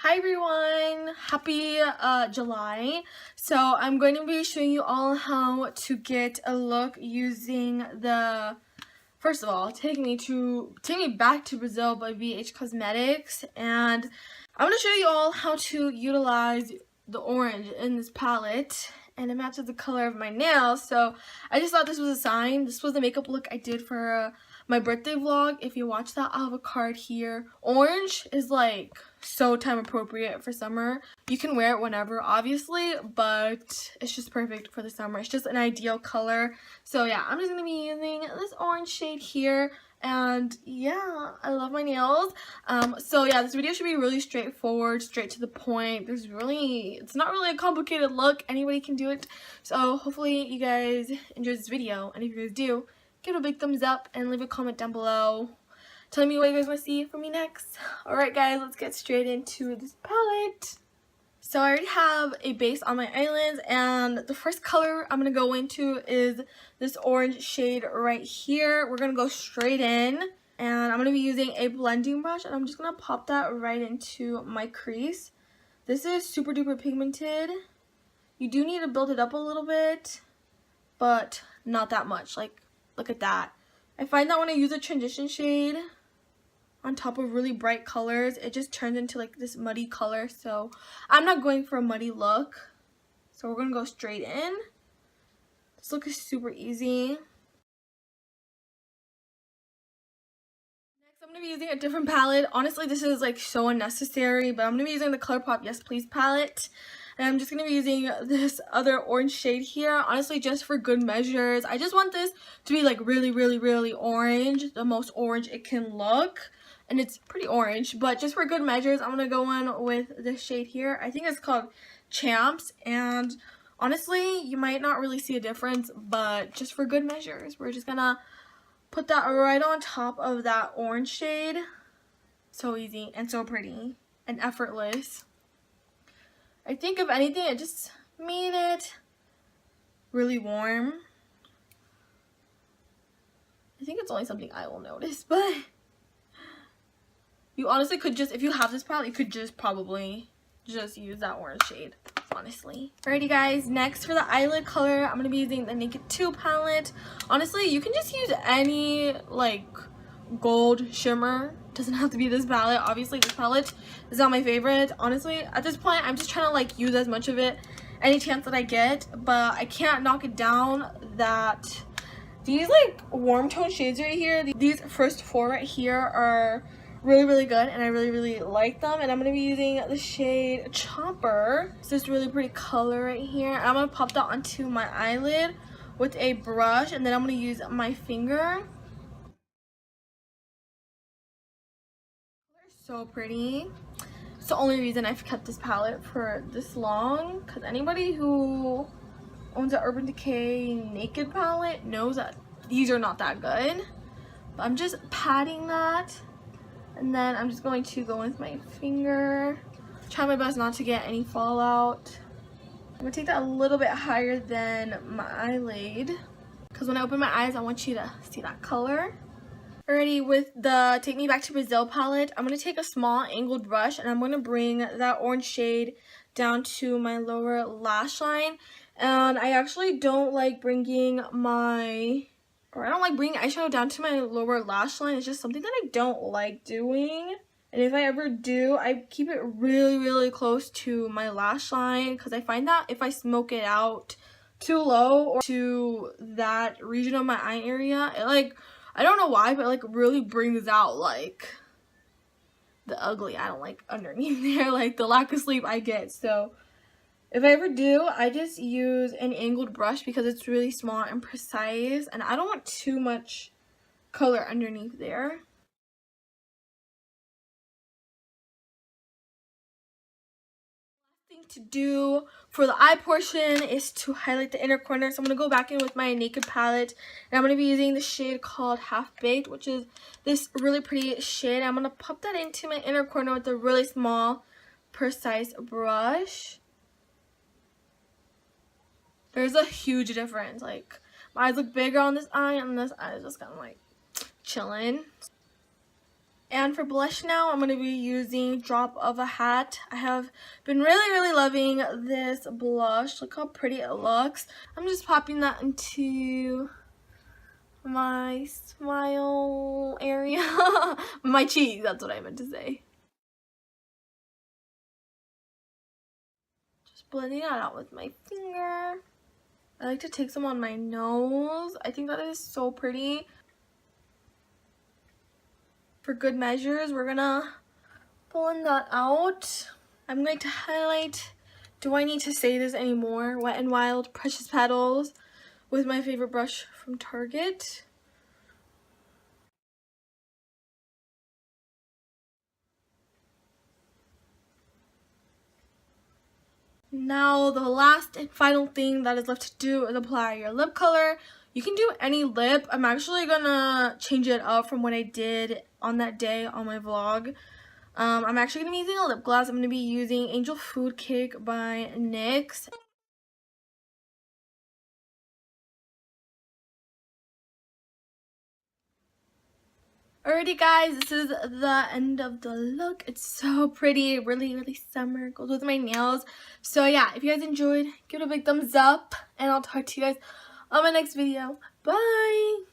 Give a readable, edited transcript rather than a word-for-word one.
Hi everyone, happy July. So I'm going to be showing you all how to get a look using the, first of all, take me back to Brazil by BH Cosmetics, and I'm going to show you all how to utilize the orange in this palette, and it matches the color of my nails. So I just thought this was a sign. This was the makeup look I did for my birthday vlog. If you watch that, I'll have a card here. Orange is like so time appropriate for summer. You can wear it whenever, obviously, but it's just perfect for the summer. It's just an ideal color. So yeah, I'm just gonna be using this orange shade here. And yeah, I love my nails. So yeah, this video should be really straightforward, straight to the point. It's not really a complicated look. Anybody can do it. So hopefully you guys enjoy this video. And if you guys do, give it a big thumbs up and leave a comment down below telling me what you guys want to see from me next. Alright guys, let's get straight into this palette. So I already have a base on my eyelids, and the first color I'm going to go into is this orange shade right here. We're going to go straight in, and I'm going to be using a blending brush, and I'm just going to pop that right into my crease. This is super duper pigmented. You do need to build it up a little bit, but not that much. Like, look at that. I find that when I use a transition shade on top of really bright colors, it just turns into like this muddy color. So I'm not going for a muddy look. So we're gonna go straight in. This look is super easy. Next, I'm gonna be using a different palette. Honestly, this is like so unnecessary, but I'm gonna be using the ColourPop Yes Please palette. And I'm just going to be using this other orange shade here, honestly, just for good measures. I just want this to be like really orange, the most orange it can look. And it's pretty orange, but just for good measures, I'm going to go in with this shade here. I think it's called Champs, and honestly, you might not really see a difference, but just for good measures, we're just going to put that right on top of that orange shade. So easy and so pretty and effortless. I think if anything, it just made it really warm. I think it's only something I will notice, but you honestly could just, if you have this palette, you could just probably just use that orange shade, honestly. Alrighty guys, next for the eyelid color, I'm going to be using the Naked 2 palette. Honestly, you can just use any like gold shimmer. Doesn't have to be this palette. Obviously this palette is not my favorite. Honestly, at this point I'm just trying to like use as much of it any chance that I get, but I can't knock it down that these like warm tone shades right here, these first four right here are really good, and I really like them. And I'm going to be using the shade Chopper. It's this really pretty color right here. I'm going to pop that onto my eyelid with a brush, and then I'm going to use my finger. So pretty. It's the only reason I've kept this palette for this long, because anybody who owns an Urban Decay Naked palette knows that these are not that good. But I'm just patting that, and then I'm just going to go in with my finger. Try my best not to get any fallout. I'm going to take that a little bit higher than my eyelid, because when I open my eyes, I want you to see that color. Alrighty, with the Take Me Back to Brazil palette, I'm going to take a small angled brush, and I'm going to bring that orange shade down to my lower lash line. And I actually don't like bringing eyeshadow down to my lower lash line. It's just something that I don't like doing. And if I ever do, I keep it really close to my lash line, because I find that if I smoke it out too low or to that region of my eye area, it like, I don't know why, but it like really brings out like the ugly I don't like underneath there, like the lack of sleep I get. So if I ever do, I just use an angled brush because it's really small and precise, and I don't want too much color underneath there. To do for the eye portion is to highlight the inner corner. So I'm going to go back in with my Naked palette, and I'm going to be using the shade called Half Baked, which is this really pretty shade. I'm going to pop that into my inner corner with a really small precise brush. There's a huge difference. Like, my eyes look bigger on this eye, and this eye is just kind of like chilling. And for blush now, I'm going to be using Drop of a Hat. I have been really loving this blush. Look how pretty it looks. I'm just popping that into my smile area. My cheek, that's what I meant to say. Just blending that out with my finger. I like to take some on my nose. I think that is so pretty. For good measures, we're gonna blend that out. I'm going to highlight, do I need to say this anymore? Wet n Wild Precious Petals with my favorite brush from Target. Now the last and final thing that is left to do is apply your lip color. You can do any lip. I'm actually gonna change it up from what I did on that day on my vlog. I'm actually gonna be using a lip gloss. I'm gonna be using Angel Food Cake by NYX. Alrighty guys, this is the end of the look. It's so pretty, really summer, goes with my nails. So yeah, if you guys enjoyed, give it a big thumbs up, and I'll talk to you guys on my next video. Bye!